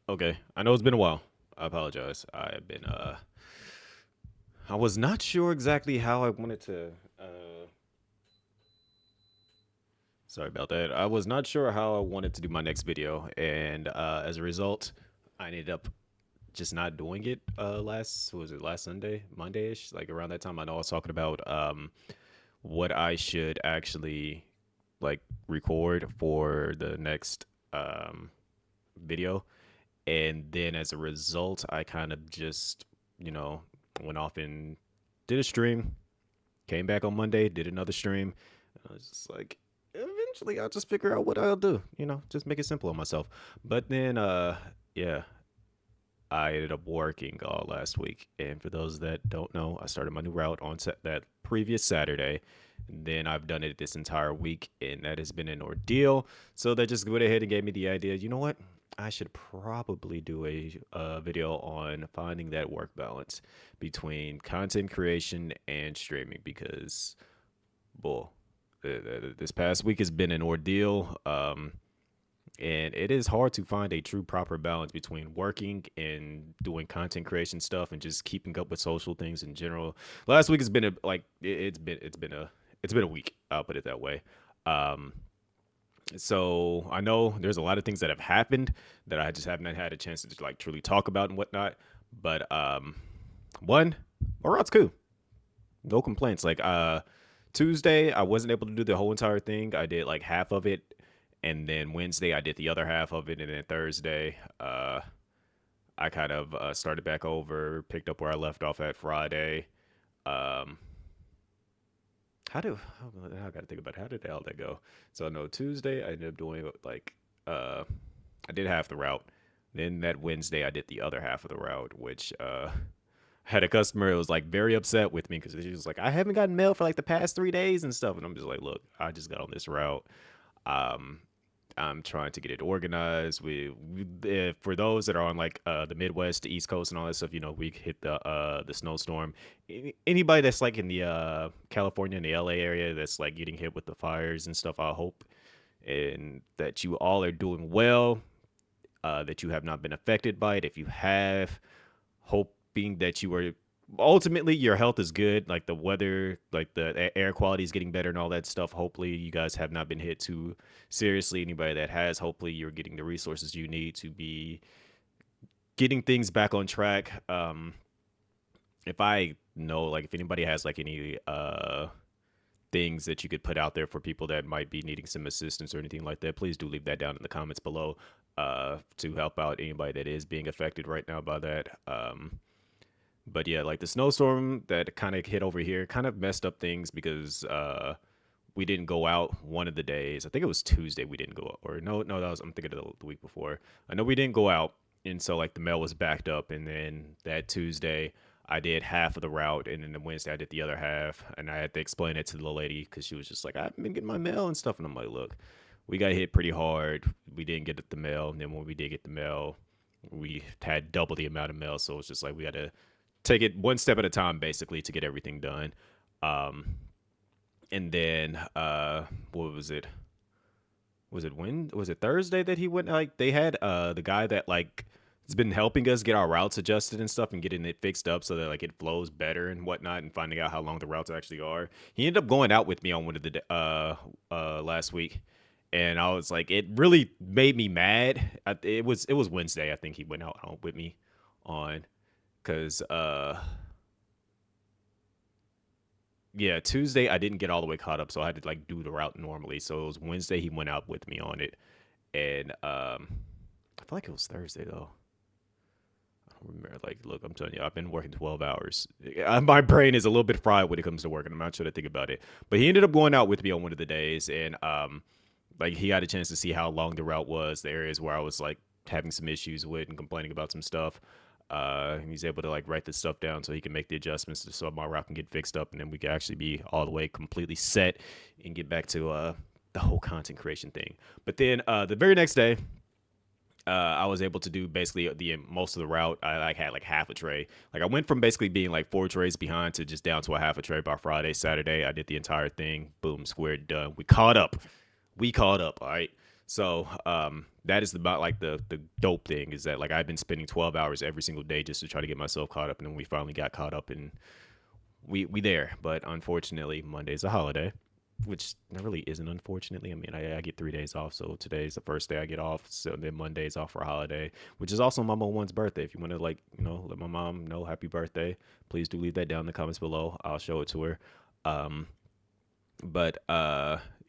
Okay, I know it's been a while. I apologize. I was not sure exactly how I wanted to. Sorry about that. I was not sure how I wanted to do my next video, and as a result, I ended up just not doing it. Last what was it last Sunday, Monday-ish, like around that time. I know I was talking about what I should actually like record for the next um video, and then as a result, I kind of just you know went off and did a stream. Came back on Monday, did another stream. I was just like, eventually, I'll just figure out what I'll do. Just make it simple on myself. But then, yeah, I ended up working all last week. And for those that don't know, I started my new route on that previous Saturday. And then I've done it this entire week, and that has been an ordeal. So that just went ahead and gave me the idea. You know what? I should probably do a video on finding that work balance between content creation and streaming because, boy, this past week has been an ordeal. And it is hard to find a true proper balance between working and doing content creation stuff and just keeping up with social things in general. Last week has been it's been a week. I'll put it that way. Um, so I know there's a lot of things that have happened that I just haven't had a chance to like truly talk about and whatnot. But one, Murat's cool. No complaints. Like Tuesday, I wasn't able to do the whole entire thing. I did like half of it, and then Wednesday I did the other half of it, and then Thursday, I kind of started back over, picked up where I left off at Friday. Um, I got to think about how did all that go? So no, Tuesday I ended up doing like uh, I did half the route. Then that Wednesday I did the other half of the route, which had a customer who was like very upset with me because she was like, I haven't gotten mail for like the past 3 days and stuff, and I'm just like, look, I just got on this route. Um, I'm trying to get it organized. For those that are on like the Midwest, the East Coast, and all that stuff, we hit the snowstorm. Anybody that's like in the California and the LA area that's like getting hit with the fires and stuff, I hope and that you all are doing well. That you have not been affected by it. If you have, hoping that you are ultimately your health is good, like the weather, like the air quality is getting better and all that stuff. Hopefully you guys have not been hit too seriously. Anybody that has, hopefully you're getting the resources you need to be getting things back on track. If I know, like, if anybody has like any things that you could put out there for people that might be needing some assistance or anything like that, please do leave that down in the comments below, to help out anybody that is being affected right now by that. But yeah, like the snowstorm that kind of hit over here kind of messed up things because we didn't go out one of the days. I think it was Tuesday we didn't go out. Or no, that was, I'm thinking of the week before. I know we didn't go out, and so like the mail was backed up, and then that Tuesday I did half of the route, and then the Wednesday I did the other half, and I had to explain it to the lady because she was just like, I've been getting my mail and stuff, and I'm like, look, we got hit pretty hard. We didn't get the mail, and then when we did get the mail, we had double the amount of mail, so it's just like we got to take it one step at a time, basically, to get everything done. Um, and then what was it? Was it Thursday that he went? Like they had the guy that like has been helping us get our routes adjusted and stuff and getting it fixed up so that like it flows better and whatnot and finding out how long the routes actually are. He ended up going out with me on one of the last week, and I was like, it really made me mad. It was Wednesday. I think he went out with me on because yeah, Tuesday I didn't get all the way caught up, so I had to like do the route normally. So it was Wednesday he went out with me on it, and I feel like it was Thursday though. I don't remember. Like, look, I'm telling you, I've been working 12 hours. My brain is a little bit fried when it comes to work, and I'm not sure to think about it. But he ended up going out with me on one of the days, and like he got a chance to see how long the route was, the areas where I was like having some issues with and complaining about some stuff. He's able to like write this stuff down so he can make the adjustments so my route can get fixed up, and then we can actually be all the way completely set and get back to the whole content creation thing. But then the very next day, I was able to do basically the most of the route. I like had like half a tray. Like I went from basically being like 4 trays behind to just down to a half a tray by Friday. Saturday, I did the entire thing. Boom, squared, done. We caught up. We caught up. All right. So That is about like the dope thing is that like I've been spending 12 hours every single day just to try to get myself caught up, and then we finally got caught up, and we there. But unfortunately, Monday's a holiday, which really isn't unfortunately. I mean, I get 3 days off, so today's the first day I get off. So then Monday's off for a holiday, which is also my mom one's birthday. If you want to like let my mom know happy birthday, please do leave that down in the comments below. I'll show it to her. Um, but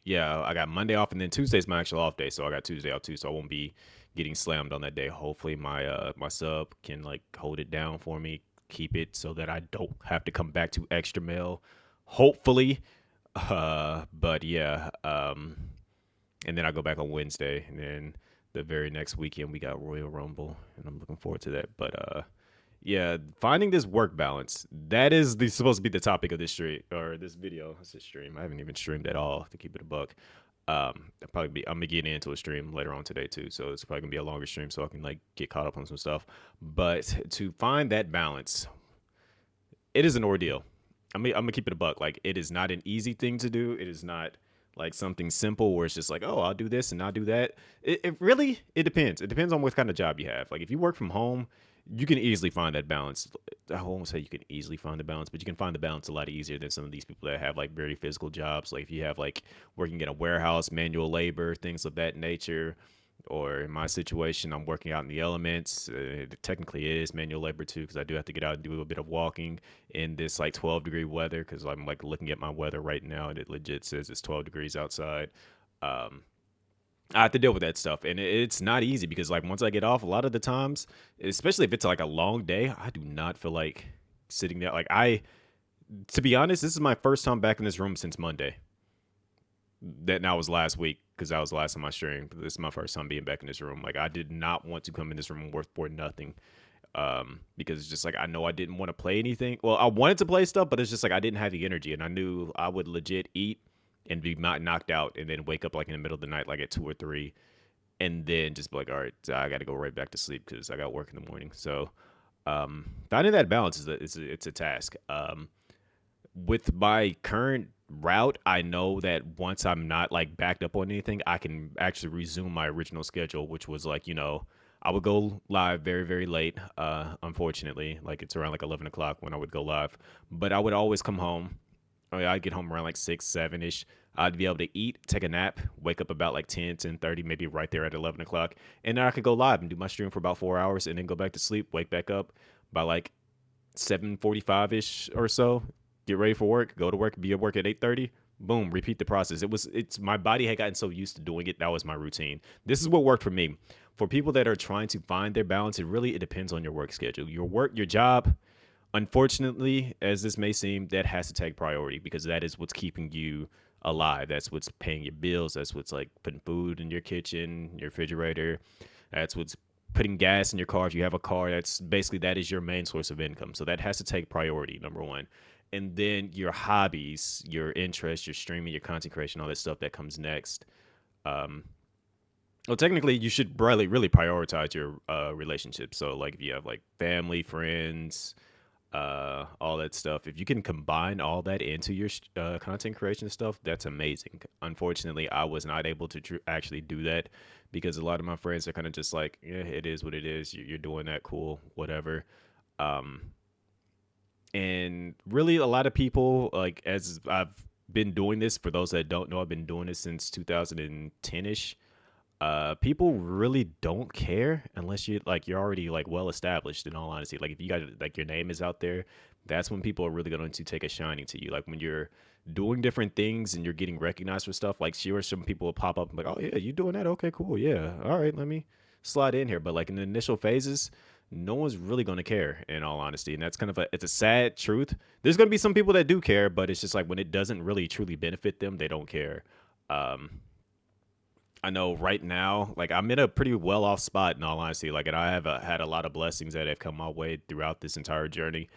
yeah, I got Monday off, and then Tuesday's my actual off day, so I got Tuesday off too. So I won't be getting slammed on that day. Hopefully, my sub can like hold it down for me, keep it so that I don't have to come back to extra mail. Hopefully, but yeah, and then I go back on Wednesday, and then the very next weekend we got Royal Rumble, and I'm looking forward to that. But yeah, finding this work balance, that is supposed to be the topic of this stream or this video. It's a stream. I haven't even streamed at all to keep it a buck. I'm gonna get into a stream later on today too, so it's probably gonna be a longer stream so I can like get caught up on some stuff. But to find that balance, it is an ordeal. I'm gonna keep it a buck. Like it is not an easy thing to do. It is not like something simple where it's just like, oh, I'll do this and I'll do that. It really it depends. It depends on what kind of job you have. Like if you work from home, you can easily find that balance. I won't say you can easily find the balance, but you can find the balance a lot easier than some of these people that have like very physical jobs. Like if you have like working in a warehouse, manual labor, things of that nature, or in my situation, I'm working out in the elements. Technically, it is manual labor too, because I do have to get out and do a bit of walking in this like 12-degree weather. Because I'm like looking at my weather right now, and it legit says it's 12 degrees outside. Um, I have to deal with that stuff, and it's not easy because like once I get off, a lot of the times, especially if it's like a long day, I do not feel like sitting there. To be honest, this is my first time back in this room since Monday. That now was last week because that was the last time I streamed. This is my first time being back in this room. Like I did not want to come in this room worth for nothing. Because it's just like I know I didn't want to play anything. Well, I wanted to play stuff, but it's just like I didn't have the energy, and I knew I would legit eat and be not knocked out, and then wake up like in the middle of the night, like at 2 or 3, and then just be like, all right, I got to go right back to sleep because I got work in the morning. So finding that balance it's a task. With my current route, I know that once I'm not like backed up on anything, I can actually resume my original schedule, which was like, I would go live very, very late. Unfortunately, like it's around like 11 o'clock when I would go live, but I would always come home. I mean, I'd get home around like 6, 7 ish. I'd be able to eat, take a nap, wake up about like 10, 10:30, maybe right there at 11 o'clock. And then I could go live and do my stream for about 4 hours and then go back to sleep, wake back up by like 7:45 ish or so, get ready for work, go to work, be at work at 8:30. Boom, repeat the process. It's my body had gotten so used to doing it. That was my routine. This is what worked for me. For people that are trying to find their balance, it depends on your work schedule. Your job, unfortunately, as this may seem, that has to take priority because that is what's keeping you alive. That's what's paying your bills. That's what's like putting food in your kitchen, your refrigerator. That's what's putting gas in your car if you have a car. That is your main source of income. So that has to take priority, number one. And then your hobbies, your interests, your streaming, your content creation, all that stuff that comes next. Um, well, technically, you should really prioritize your relationships. So, like, if you have like family, friends, all that stuff, if you can combine all that into your content creation stuff, that's amazing. Unfortunately, I was not able to actually do that because a lot of my friends are kind of just like, yeah, it is what it is. You're doing that, cool, whatever. Um, and really, a lot of people, like, as I've been doing this, for those that don't know, I've been doing this since 2010 ish. People really don't care unless you're already like well established, in all honesty. Like if you got like your name is out there, that's when people are really going to take a shining to you. Like when you're doing different things and you're getting recognized for stuff, like sure, some people will pop up and be like, oh yeah, you doing that, okay, cool, yeah, all right, let me slide in here. But like in the initial phases, no one's really going to care, in all honesty. And that's kind of it's a sad truth. There's going to be some people that do care, but it's just like when it doesn't really truly benefit them, they don't care. um I know right now, like I'm in a pretty well off spot, in all honesty. Like, and I have had a lot of blessings that have come my way throughout this entire journey.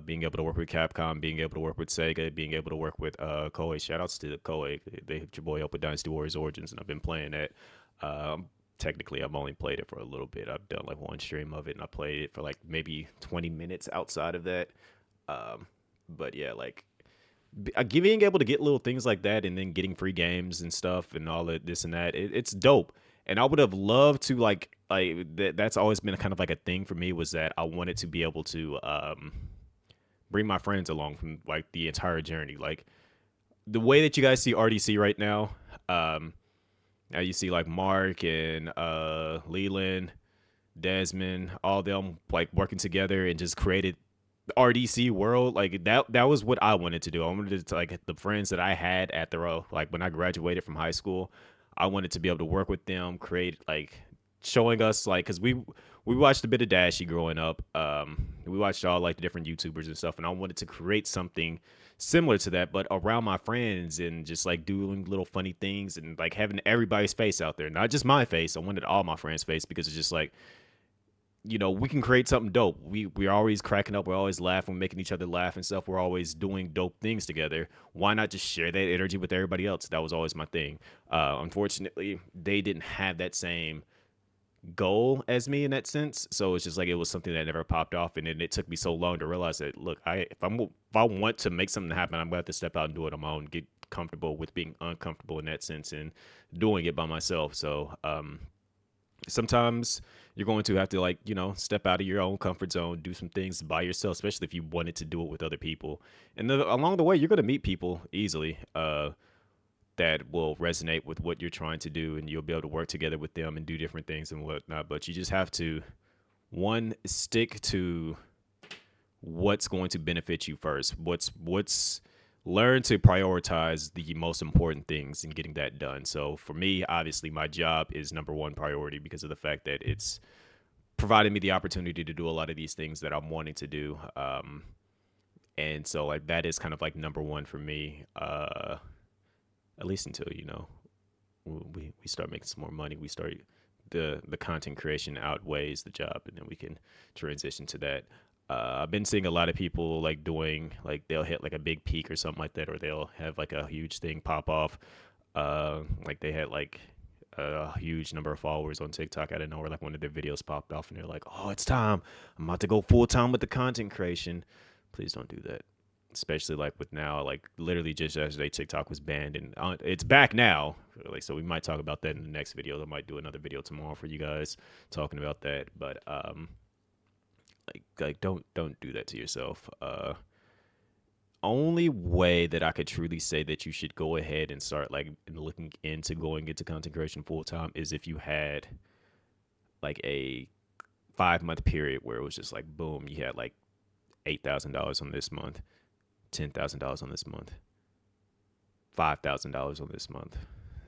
Being able to work with Capcom, being able to work with Sega, being able to work with Koei. Shout outs to Koei. They hooked your boy up with Dynasty Warriors Origins, and I've been playing that. Technically, I've only played it for a little bit. I've done like one stream of it, and I played it for like maybe 20 minutes outside of that. Um, but yeah, like being able to get little things like that and then getting free games and stuff and all that, this and that, it's dope. And I would have loved to that's always been kind of like a thing for me, was that I wanted to be able to bring my friends along from like the entire journey. Like the way that you guys see RDC right now, um, now you see like Mark and Leland, Desmond, all them like working together and just created the RDC world. Like that was what I wanted to do. I wanted to like the friends that I had at the row, like when I graduated from high school, I wanted to be able to work with them, create like showing us like because we watched a bit of Dashy growing up. We watched all like the different YouTubers and stuff, and I wanted to create something similar to that, but around my friends and just like doing little funny things and like having everybody's face out there, not just my face. I wanted all my friends' face because it's just like we can create something dope. We're always cracking up. We're always laughing, making each other laugh and stuff. We're always doing dope things together. Why not just share that energy with everybody else? That was always my thing. Unfortunately, they didn't have that same goal as me in that sense. So it's just like it was something that never popped off, and then it took me so long to realize that look, if I want to make something happen, I'm gonna have to step out and do it on my own. Get comfortable with being uncomfortable in that sense and doing it by myself. So sometimes you're going to have to like step out of your own comfort zone, do some things by yourself, especially if you wanted to do it with other people. And along the way you're going to meet people easily that will resonate with what you're trying to do, and you'll be able to work together with them and do different things and whatnot. But you just have to, one, stick to what's going to benefit you first. What's learn to prioritize the most important things and getting that done. So for me, obviously my job is number one priority because of the fact that it's provided me the opportunity to do a lot of these things that I'm wanting to do. And so like that is kind of like number one for me, at least until, we start making some more money. We start the content creation outweighs the job, and then we can transition to that. I've been seeing a lot of people like doing like they'll hit like a big peak or something like that, or they'll have like a huge thing pop off. Like they had like a huge number of followers on TikTok out of nowhere. Like one of their videos popped off, and they're like, "Oh, it's time! I'm about to go full time with the content creation." Please don't do that. Especially like with now, like literally just yesterday, TikTok was banned, and it's back now. Like so, we might talk about that in the next video. I might do another video tomorrow for you guys talking about that. But like don't do that to yourself. Only way that I could truly say that you should go ahead and start like looking into going into content creation full time is if you had like a 5 month period where it was just like boom, you had like $8,000 on this month, $10,000 on this month, $5,000 on this month,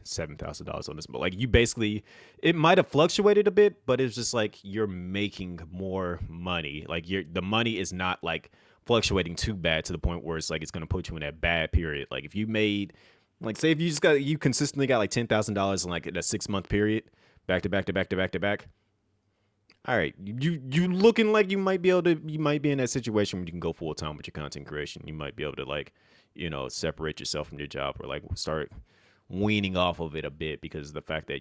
$7,000 on this month. Like you basically, it might have fluctuated a bit, but it's just like you're making more money. Like the money is not like fluctuating too bad to the point where it's like it's gonna put you in that bad period. Like if you made, like say if you consistently got like $10,000 in like a 6 month period, back to back to back to back to back. All right, you looking like you might be in that situation where you can go full time with your content creation. You might be able to like, separate yourself from your job or like start weaning off of it a bit because of the fact that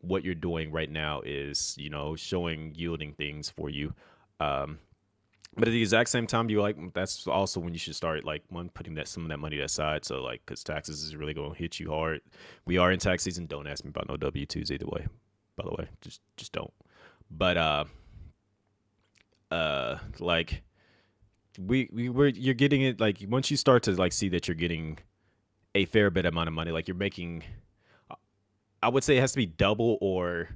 what you're doing right now is showing yielding things for you. Um, but at the exact same time, you like that's also when you should start like one putting that some of that money aside. So like because taxes is really going to hit you hard. We are in tax season. Don't ask me about no W-2s either way. By the way, just don't. But like you're getting it like once you start to like see that you're getting a fair bit amount of money, like you're making, I would say it has to be double or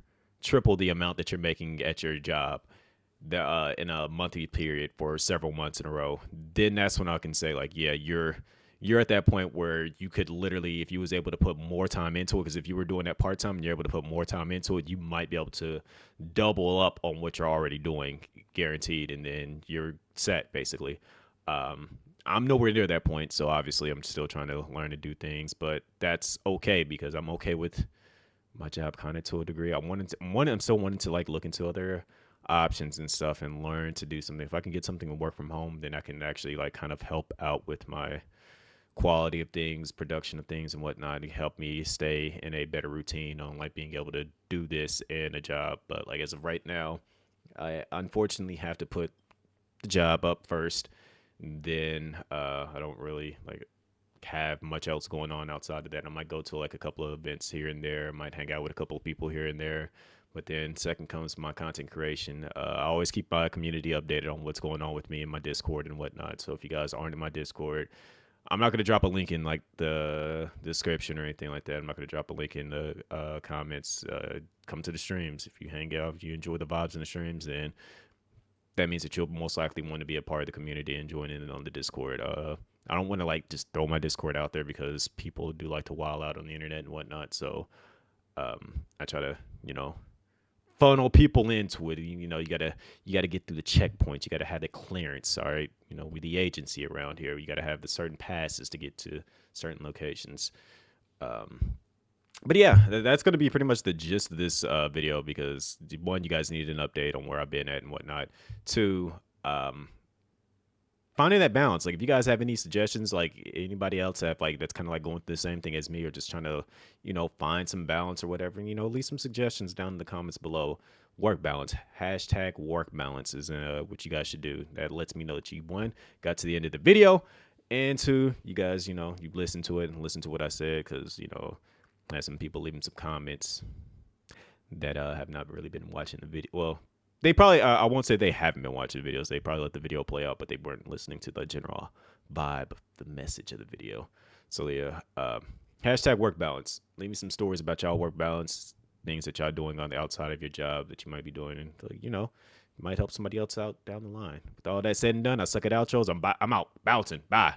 triple the amount that you're making at your job in a monthly period for several months in a row. Then that's when I can say like, yeah, you're at that point where you could literally, if you was able to put more time into it, because if you were doing that part time and you're able to put more time into it, you might be able to double up on what you're already doing, guaranteed, and then you're set basically. Um, I'm nowhere near that point, so obviously I'm still trying to learn to do things, but that's okay because I'm okay with my job kind of to a degree. I'm still wanting to like look into other options and stuff and learn to do something. If I can get something to work from home, then I can actually like kind of help out with my quality of things, production of things and whatnot, to help me stay in a better routine on like being able to do this in a job. But like as of right now, I unfortunately have to put the job up first. Then I don't really like have much else going on outside of that. I might go to like a couple of events here and there. I might hang out with a couple of people here and there. But then second comes my content creation. I always keep my community updated on what's going on with me in my Discord and whatnot. So if you guys aren't in my Discord, I'm not going to drop a link in like the description or anything like that. I'm not going to drop a link in the comments. Come to the streams. If you hang out, if you enjoy the vibes in the streams, then that means that you'll most likely want to be a part of the community and join in on the Discord. I don't want to like just throw my Discord out there because people do like to wild out on the internet and whatnot. So I try to, funnel people into it. You gotta get through the checkpoints. You gotta have the clearance. All right, we're the agency around here. You gotta have the certain passes to get to certain locations. Um, but yeah, that's gonna be pretty much the gist of this video because one, you guys need an update on where I've been at and whatnot. Two, um, finding that balance. Like if you guys have any suggestions, like anybody else have like that's kind of like going through the same thing as me or just trying to, find some balance or whatever, leave some suggestions down in the comments below. Work balance. Hashtag work balance is what you guys should do. That lets me know that you one, got to the end of the video. And two, you guys, you've listened to it and listened to what I said because, I had some people leaving some comments that have not really been watching the video. Well, they probably, I won't say they haven't been watching the videos. They probably let the video play out, but they weren't listening to the general vibe of the message of the video. So yeah, hashtag work balance. Leave me some stories about y'all work balance, things that y'all doing on the outside of your job that you might be doing, and might help somebody else out down the line. With all that said and done, I suck at outros. I'm out, bouncing. Bye.